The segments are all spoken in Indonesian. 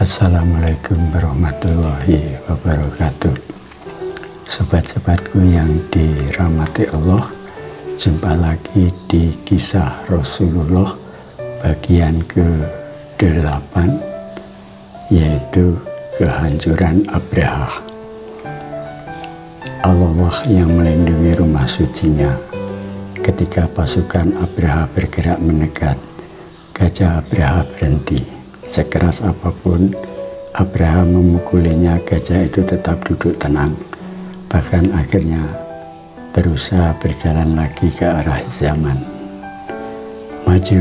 Assalamualaikum warahmatullahi wabarakatuh. Sobat-sobatku yang dirahmati Allah, jumpa lagi di kisah Rasulullah bagian ke-8, yaitu kehancuran Abraha. Allah yang melindungi rumah sucinya. Ketika pasukan Abraha bergerak mendekat, gajah Abraha berhenti. Sekeras apapun Abraha memukulinya, gajah itu tetap duduk tenang. Bahkan akhirnya berusaha berjalan lagi ke arah zaman. Maju,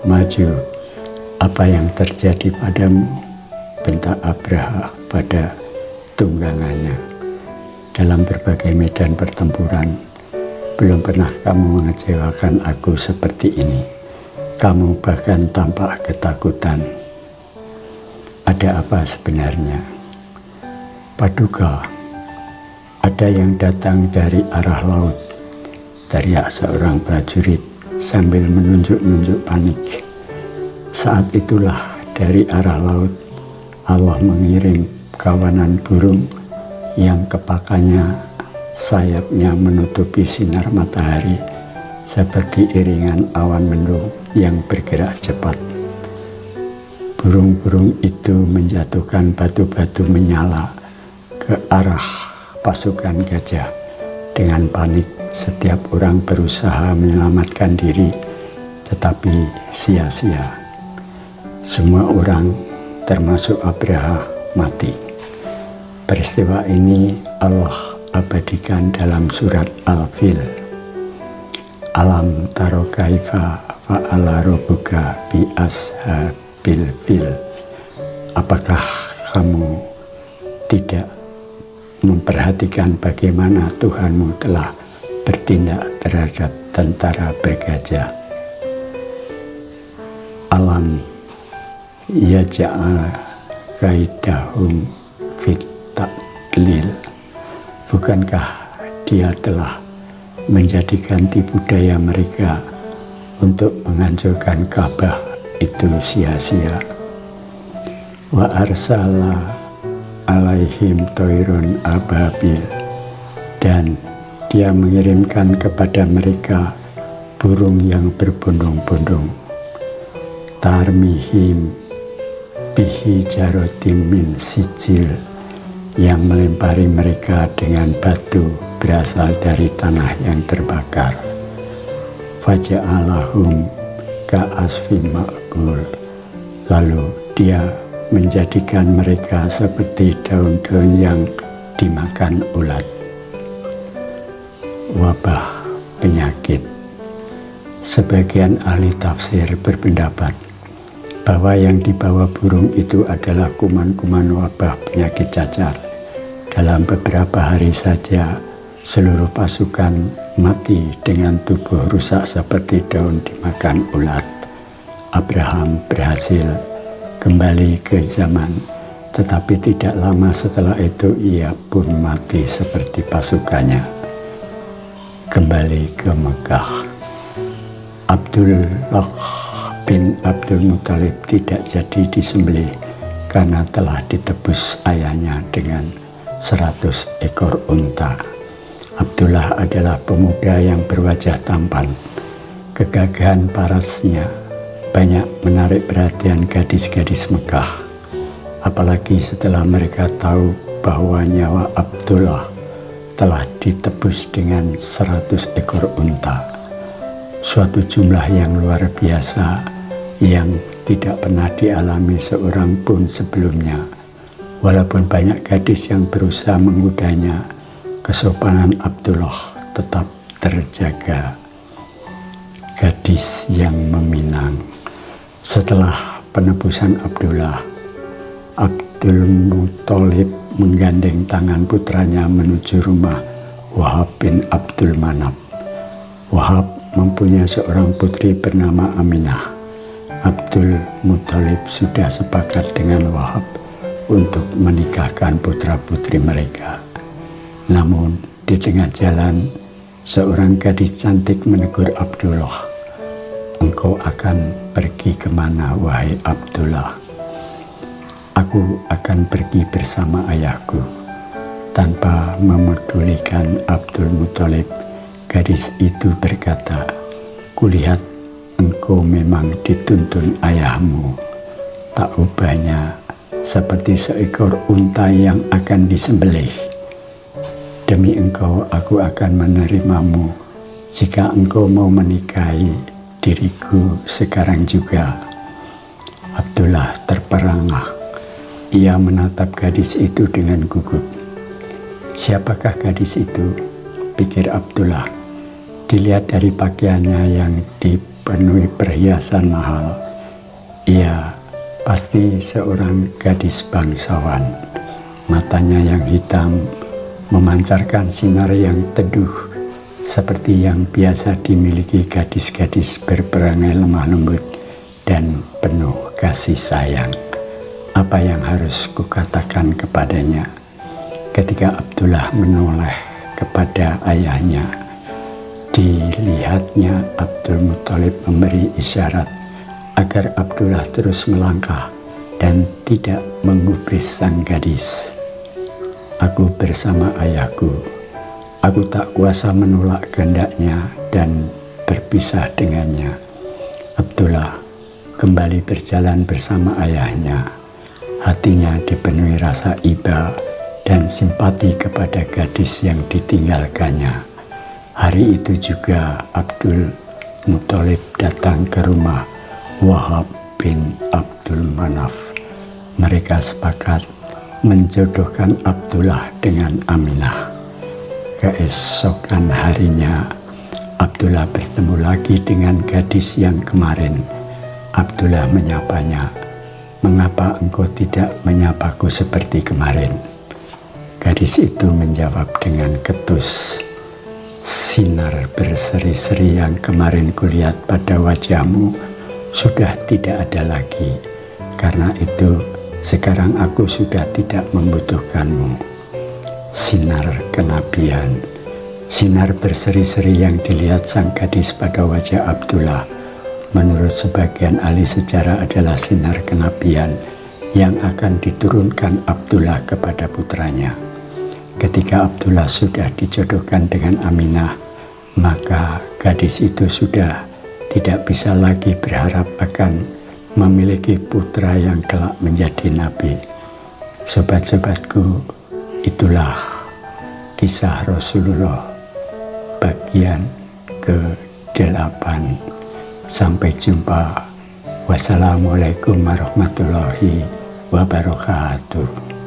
maju, apa yang terjadi padamu? Bentak Abraha pada tunggangannya. Dalam berbagai medan pertempuran, belum pernah kamu mengecewakan aku seperti ini. Kamu bahkan tampak ketakutan. Ada apa sebenarnya? Paduka, ada yang datang dari arah laut, teriak seorang prajurit sambil menunjuk-nunjuk panik. Saat itulah dari arah laut Allah mengirim kawanan burung yang kepakannya sayapnya menutupi sinar matahari seperti iringan awan mendung yang bergerak cepat. Burung-burung itu menjatuhkan batu-batu menyala ke arah pasukan gajah. Dengan panik, setiap orang berusaha menyelamatkan diri, tetapi sia-sia. Semua orang, termasuk Abraha, mati. Peristiwa ini Allah abadikan dalam surat Al-Fil. Alam taro kaifa fa'ala rabbuka bi ashabil fil. Apakah kamu tidak memperhatikan bagaimana Tuhanmu telah bertindak terhadap tentara bergajah? Alam yaj'al kaidahum fit tadlil. Bukankah Dia telah menjadikan tipu daya mereka untuk menghancurkan Ka'bah itu sia-sia? Wa arsala alaihim toirun ababil, dan Dia mengirimkan kepada mereka burung yang berbondong-bondong. Tarmihim bihi jarotim min sijil, yang melempari mereka dengan batu berasal dari tanah yang terbakar. Faja'alahum ka'asfim ma'kul, lalu Dia menjadikan mereka seperti daun-daun yang dimakan ulat. Wabah penyakit. Sebagian ahli tafsir berpendapat bahwa yang dibawa burung itu adalah kuman-kuman wabah penyakit cacar. Dalam beberapa hari saja, seluruh pasukan mati dengan tubuh rusak seperti daun dimakan ulat. Abraham berhasil kembali ke zaman, tetapi tidak lama setelah itu ia pun mati seperti pasukannya. Kembali ke Mekah. Abdullah bin Abdul Muthalib tidak jadi disembelih karena telah ditebus ayahnya dengan 100 ekor unta. Abdullah adalah pemuda yang berwajah tampan. Kegagahan parasnya banyak menarik perhatian gadis-gadis Mekah, apalagi setelah mereka tahu bahwa nyawa Abdullah telah ditebus dengan 100 ekor unta. Suatu jumlah yang luar biasa yang tidak pernah dialami seorang pun sebelumnya. Walaupun banyak gadis yang berusaha menggodanya, kesopanan Abdullah tetap terjaga. Gadis yang meminang. Setelah penebusan Abdullah, Abdul Muthalib menggandeng tangan putranya menuju rumah Wahab bin Abdul Manaf. Wahab mempunyai seorang putri bernama Aminah. Abdul Muthalib sudah sepakat dengan Wahab untuk menikahkan putra-putri mereka. Namun di tengah jalan, seorang gadis cantik menegur Abdullah. "Engkau akan pergi kemana, wahai Abdullah?" aku akan pergi bersama ayahku. Tanpa memedulikan Abdul Muthalib, gadis itu berkata, "Kulihat engkau memang dituntun ayahmu, tak ubahnya seperti seekor unta yang akan disembelih. Demi engkau aku akan menerimamu jika engkau mau menikahi diriku sekarang juga." Abdullah terperangah. Ia menatap gadis itu dengan gugup. Siapakah gadis itu? Pikir Abdullah. Dilihat dari pakaiannya yang dipenuhi perhiasan mahal, ia pasti seorang gadis bangsawan. Matanya yang hitam memancarkan sinar yang teduh seperti yang biasa dimiliki gadis-gadis berperangai lemah lembut dan penuh kasih sayang. Apa yang harus kukatakan kepadanya? Ketika Abdullah menoleh kepada ayahnya, dilihatnya Abdul Muthalib memberi isyarat agar Abdullah terus melangkah dan tidak menggubris sang gadis. "Aku bersama ayahku. Aku tak kuasa menolak kehendaknya dan berpisah dengannya." Abdullah kembali berjalan bersama ayahnya. Hatinya dipenuhi rasa iba dan simpati kepada gadis yang ditinggalkannya. Hari itu juga Abdul Muthalib datang ke rumah Wahab bin Abdul Manaf. Mereka sepakat menjodohkan Abdullah dengan Aminah. Keesokan harinya, Abdullah bertemu lagi dengan gadis yang kemarin. Abdullah menyapanya, "Mengapa engkau tidak menyapaku seperti kemarin?" Gadis itu menjawab dengan ketus, "Sinar berseri-seri yang kemarin kulihat pada wajahmu sudah tidak ada lagi. Karena itu sekarang aku sudah tidak membutuhkanmu." Sinar kenabian. Sinar berseri-seri yang dilihat sang gadis pada wajah Abdullah menurut sebagian ahli sejarah adalah sinar kenabian yang akan diturunkan Abdullah kepada putranya. Ketika Abdullah sudah dijodohkan dengan Aminah, maka gadis itu sudah tidak bisa lagi berharap akan memiliki putra yang kelak menjadi nabi. Sobat-sobatku, itulah kisah Rasulullah bagian ke-8. Sampai jumpa. Wassalamualaikum warahmatullahi wabarakatuh.